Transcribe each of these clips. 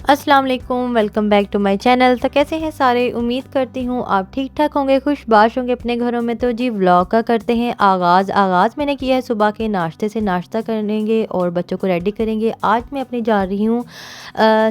السلام علیکم، welcome back to my channel. تو کیسے ہیں سارے؟ امید کرتی ہوں آپ ٹھیک ٹھاک ہوں گے، خوش باش ہوں گے اپنے گھروں میں۔ تو جی ولاگ کا کرتے ہیں آغاز میں نے کیا ہے صبح کے ناشتے سے، ناشتہ کریں گے اور بچوں کو ریڈی کریں گے۔ آج میں اپنی جا رہی ہوں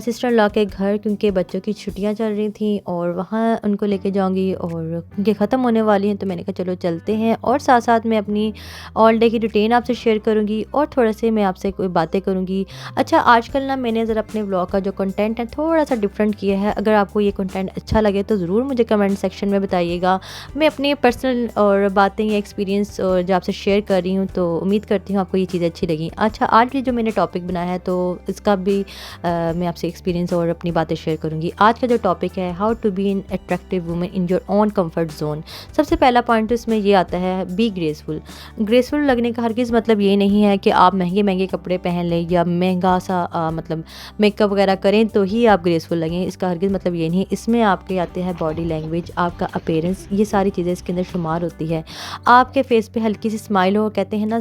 سسٹر ان لا کے گھر، کیونکہ بچوں کی چھٹیاں چل رہی تھیں اور وہاں ان کو لے کے جاؤں گی، اور کیونکہ ختم ہونے والی ہیں تو میں نے کہا چلو چلتے ہیں، اور ساتھ ساتھ میں اپنی آل ڈے کی روٹین آپ سے شیئر کروں گی اور تھوڑا سے میں آپ سے کوئی باتیں کروں گی۔ اچھا، آج کل نا میں نے ذرا اپنے ولاگ کا جو کنٹینٹ ہے تھوڑا سا ڈفرینٹ کیا ہے۔ اگر آپ کو یہ کنٹینٹ اچھا لگے تو ضرور مجھے کمنٹ سیکشن میں بتائیے گا۔ میں اپنی پرسنل اور باتیں یا ایکسپیرینس اور جو آپ سے شیئر کر رہی ہوں، تو امید کرتی ہوں آپ کو یہ چیزیں اچھی لگیں۔ اچھا، آج بھی جو میں نے ٹاپک بنایا ہے تو اس کا بھی میں آپ سے ایکسپیرینس اور اپنی باتیں شیئر کروں گی۔ آج کا جو ٹاپک ہے how to be an attractive woman in your own comfort zone. سب سے پہلا پوائنٹ اس میں یہ آتا ہے بی گریسفل۔ گریسفل لگنے کا ہرگز مطلب یہ نہیں ہے کہ آپ مہنگے کپڑے پہن لیں یا مہنگا سا مطلب میک اپ وغیرہ کریں تو ہی آپ گریسفل لگیں، اس کا ہرگز مطلب یہ نہیں۔ اس میں آپ کے آتے ہیں باڈی لینگویج، آپ کا اپیرنس، یہ ساری چیزیں اس کے اندر شمار ہوتی ہے۔ آپ کے فیس پہ ہلکی سی اسمائل ہو، کہتے ہیں نا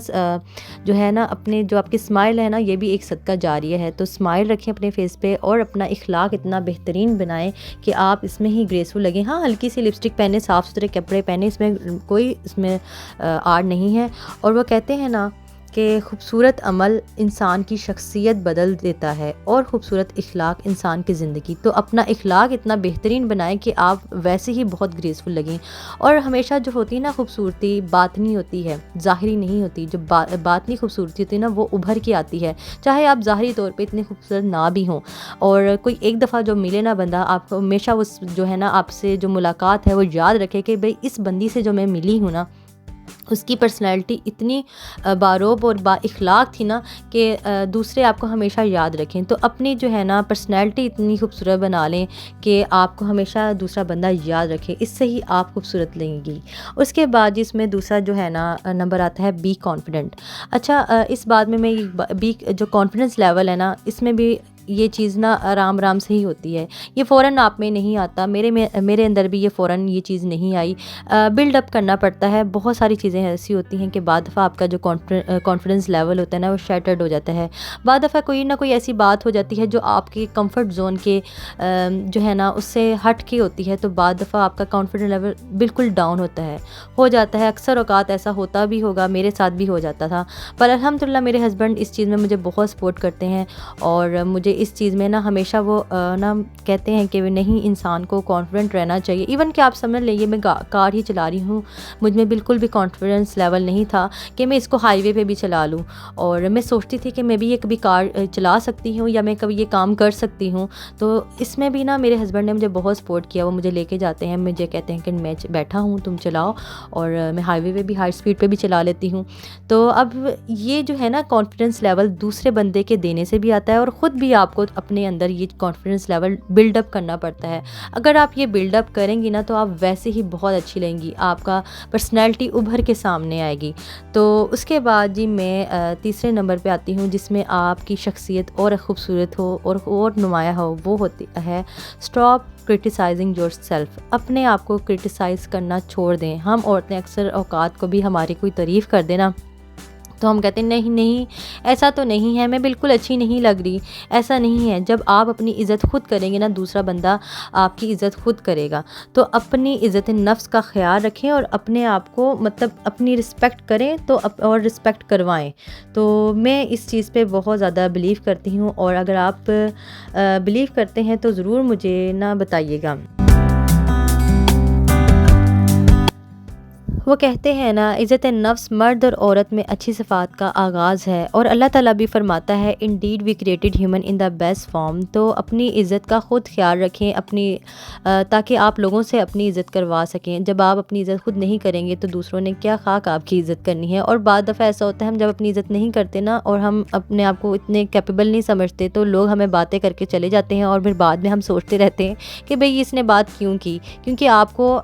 جو ہے نا اپنے جو آپ کی اسمائل ہے نا یہ بھی ایک صدقہ جاریہ ہے، تو اسمائل رکھیں اپنے فیس پہ اور اپنا اخلاق اتنا بہترین بنائیں کہ آپ اس میں ہی گریسفل لگیں۔ ہاں، ہلکی سی لپسٹک پہنے، صاف ستھرے کپڑے پہنے، اس میں کوئی آڑ نہیں ہے۔ اور وہ کہتے ہیں نا کہ خوبصورت عمل انسان کی شخصیت بدل دیتا ہے اور خوبصورت اخلاق انسان کی زندگی۔ تو اپنا اخلاق اتنا بہترین بنائیں کہ آپ ویسے ہی بہت گریسفل لگیں۔ اور ہمیشہ جو ہوتی ہے نا خوبصورتی باطنی ہوتی ہے، ظاہری نہیں ہوتی۔ جو باطنی خوبصورتی ہوتی ہے نا وہ ابھر کے آتی ہے، چاہے آپ ظاہری طور پہ اتنے خوبصورت نہ بھی ہوں۔ اور کوئی ایک دفعہ جو ملے نا بندہ، آپ کو ہمیشہ اس جو ہے نا آپ سے جو ملاقات ہے وہ یاد رکھے کہ بھئی اس بندی سے جو میں ملی ہوں نا، اس کی پرسنالٹی اتنی باروب اور با اخلاق تھی نا کہ دوسرے آپ کو ہمیشہ یاد رکھیں۔ تو اپنی جو ہے نا پرسنالٹی اتنی خوبصورت بنا لیں کہ آپ کو ہمیشہ دوسرا بندہ یاد رکھے، اس سے ہی آپ خوبصورت لیں گی۔ اس کے بعد جس میں دوسرا جو ہے نا نمبر آتا ہے بی کانفیڈنٹ۔ اچھا، اس بات میں بی جو کانفیڈنس لیول ہے نا، اس میں بھی یہ چیز نا آرام سے ہی ہوتی ہے، یہ فوراً آپ میں نہیں آتا۔ میرے اندر بھی یہ فوراً یہ چیز نہیں آئی، بلڈ اپ کرنا پڑتا ہے۔ بہت ساری چیزیں ایسی ہوتی ہیں کہ بعد دفعہ آپ کا جو کانفیڈنس لیول ہوتا ہے نا وہ شیٹرڈ ہو جاتا ہے۔ بعد دفعہ کوئی نہ کوئی ایسی بات ہو جاتی ہے جو آپ کے کمفرٹ زون کے جو ہے نا اس سے ہٹ کے ہوتی ہے، تو بعد دفعہ آپ کا کانفیڈنس لیول بالکل ڈاؤن ہو جاتا ہے۔ اکثر اوقات ایسا ہوتا بھی ہوگا، میرے ساتھ بھی ہو جاتا تھا، پر الحمدللہ میرے ہسبینڈ اس چیز میں مجھے بہت سپورٹ کرتے ہیں، اور مجھے اس چیز میں نا ہمیشہ وہ نا کہتے ہیں کہ نہیں، انسان کو کانفیڈنٹ رہنا چاہیے۔ ایون کہ آپ سمجھ لیں، یہ میں کار ہی چلا رہی ہوں، مجھ میں بالکل بھی کانفیڈنس لیول نہیں تھا کہ میں اس کو ہائی وے پہ بھی چلا لوں، اور میں سوچتی تھی کہ میں بھی یہ کبھی کار چلا سکتی ہوں یا میں کبھی یہ کام کر سکتی ہوں۔ تو اس میں بھی نا میرے ہسبینڈ نے مجھے بہت سپورٹ کیا، وہ مجھے لے کے جاتے ہیں، مجھے کہتے ہیں کہ میں بیٹھا ہوں تم چلاؤ، اور میں ہائی وے پہ بھی ہائی اسپیڈ پہ بھی چلا لیتی ہوں۔ تو اب یہ جو ہے نا کانفیڈنس لیول دوسرے بندے کے دینے سے بھی آتا ہے، اور خود بھی آپ کو اپنے اندر یہ کانفیڈنس لیول بلڈ اپ کرنا پڑتا ہے۔ اگر آپ یہ بلڈ اپ کریں گی نا تو آپ ویسے ہی بہت اچھی لیں گی، آپ کا پرسنالٹی ابھر کے سامنے آئے گی۔ تو اس کے بعد جی میں تیسرے نمبر پہ آتی ہوں، جس میں آپ کی شخصیت اور خوبصورت ہو اور نمایاں ہو، وہ ہوتی ہے اسٹاپ کرٹیسائزنگ یور سیلف۔ اپنے آپ کو کرٹیسائز کرنا چھوڑ دیں۔ ہم عورتیں اکثر اوقات کو بھی ہماری کوئی تعریف کر دینا تو ہم کہتے ہیں نہیں ایسا تو نہیں ہے، میں بالکل اچھی نہیں لگ رہی، ایسا نہیں ہے۔ جب آپ اپنی عزت خود کریں گے نا، دوسرا بندہ آپ کی عزت خود کرے گا۔ تو اپنی عزت نفس کا خیال رکھیں اور اپنے آپ کو مطلب اپنی رسپیکٹ کریں تو اور رسپیکٹ کروائیں۔ تو میں اس چیز پہ بہت زیادہ بلیو کرتی ہوں، اور اگر آپ بلیو کرتے ہیں تو ضرور مجھے نا بتائیے گا۔ وہ کہتے ہیں نا عزت نفس مرد اور عورت میں اچھی صفات کا آغاز ہے، اور اللہ تعالیٰ بھی فرماتا ہے indeed we created human in the best form. تو اپنی عزت کا خود خیال رکھیں تاکہ آپ لوگوں سے اپنی عزت کروا سکیں۔ جب آپ اپنی عزت خود نہیں کریں گے تو دوسروں نے کیا خاک آپ کی عزت کرنی ہے۔ اور بعض دفعہ ایسا ہوتا ہے ہم جب اپنی عزت نہیں کرتے نا، اور ہم اپنے آپ کو اتنے کیپیبل نہیں سمجھتے، تو لوگ ہمیں باتیں کر کے چلے جاتے ہیں، اور پھر بعد میں ہم سوچتے رہتے ہیں کہ بھئی اس نے بات کیوں کی، کیونکہ آپ کو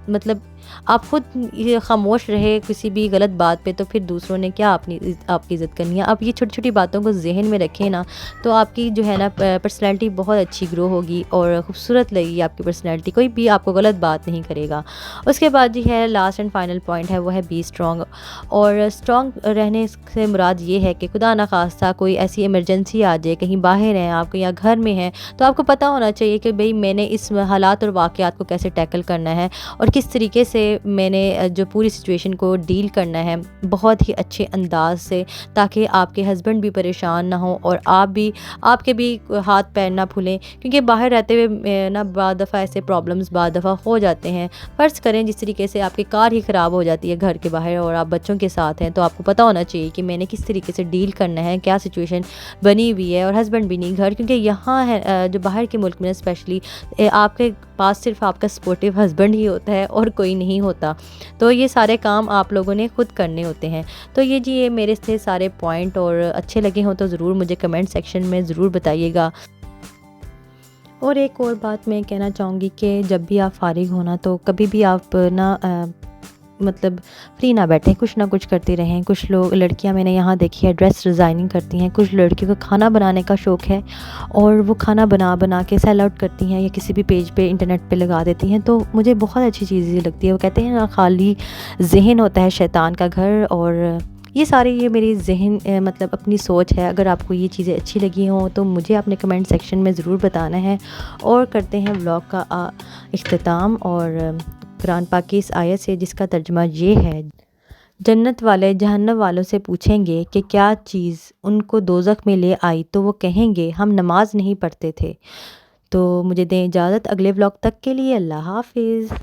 مطلب آپ خود یہ خاموش رہے کسی بھی غلط بات پہ، تو پھر دوسروں نے کیا آپ کی عزت کرنی ہے۔ آپ یہ چھوٹی چھوٹی باتوں کو ذہن میں رکھیں نا، تو آپ کی جو ہے نا پرسنالٹی بہت اچھی گرو ہوگی اور خوبصورت لگے گی آپ کی پرسنالٹی، کوئی بھی آپ کو غلط بات نہیں کرے گا۔ اس کے بعد ہے لاسٹ اینڈ فائنل پوائنٹ ہے، وہ ہے بی اسٹرانگ۔ اور اسٹرانگ رہنے سے مراد یہ ہے کہ خدا نخواستہ کوئی ایسی ایمرجنسی آ جائے، کہیں باہر ہیں آپ یا گھر میں ہیں، تو آپ کو پتہ ہونا چاہیے کہ بھئی میں نے اس حالات اور واقعات کو کیسے ٹیکل کرنا ہے اور کس طریقے سے میں نے جو پوری سچویشن کو ڈیل کرنا ہے بہت ہی اچھے انداز سے، تاکہ آپ کے ہسبینڈ بھی پریشان نہ ہوں اور آپ کے بھی ہاتھ پیر نہ پھولیں، کیونکہ باہر رہتے ہوئے نا بعض دفعہ ایسے پرابلمز بعض دفعہ ہو جاتے ہیں۔ فرض کریں جس طریقے سے آپ کی کار ہی خراب ہو جاتی ہے گھر کے باہر اور آپ بچوں کے ساتھ ہیں، تو آپ کو پتہ ہونا چاہیے کہ میں نے کس طریقے سے ڈیل کرنا ہے، کیا سچویشن بنی ہوئی ہے، اور ہسبینڈ بھی نہیں گھر، کیونکہ یہاں ہے جو باہر کے ملک میں اسپیشلی آپ کے پاس صرف آپ کا سپورٹیو ہسبینڈ ہی ہوتا ہے اور کوئی نہیں ہوتا، تو یہ سارے کام آپ لوگوں نے خود کرنے ہوتے ہیں۔ تو یہ جی یہ میرے تھے سارے پوائنٹ، اور اچھے لگے ہوں تو ضرور مجھے کمنٹ سیکشن میں ضرور بتائیے گا۔ اور ایک اور بات میں کہنا چاہوں گی کہ جب بھی آپ فارغ ہونا تو کبھی بھی آپ نا مطلب فری نہ بیٹھیں، کچھ نہ کچھ کرتے رہیں۔ کچھ لوگ لڑکیاں میں نے یہاں دیکھی ہے ڈریس ڈیزائننگ کرتی ہیں، کچھ لڑکیوں کو کھانا بنانے کا شوق ہے اور وہ کھانا بنا کے سیل آؤٹ کرتی ہیں یا کسی بھی پیج پہ انٹرنیٹ پہ لگا دیتی ہیں، تو مجھے بہت اچھی چیز یہ لگتی ہے۔ وہ کہتے ہیں نا خالی ذہن ہوتا ہے شیطان کا گھر، اور یہ میری ذہن مطلب اپنی سوچ ہے۔ اگر آپ کو یہ چیزیں اچھی لگی ہوں تو مجھے اپنے کمنٹ سیکشن میں ضرور بتانا ہے، اور کرتے ہیں ولاگ کا اختتام۔ اور قرآن پاک کی اس آیت سے جس کا ترجمہ یہ ہے، جنت والے جہنم والوں سے پوچھیں گے کہ کیا چیز ان کو دوزخ میں لے آئی، تو وہ کہیں گے ہم نماز نہیں پڑھتے تھے۔ تو مجھے دیں اجازت اگلے ولاگ تک کے لیے، اللہ حافظ۔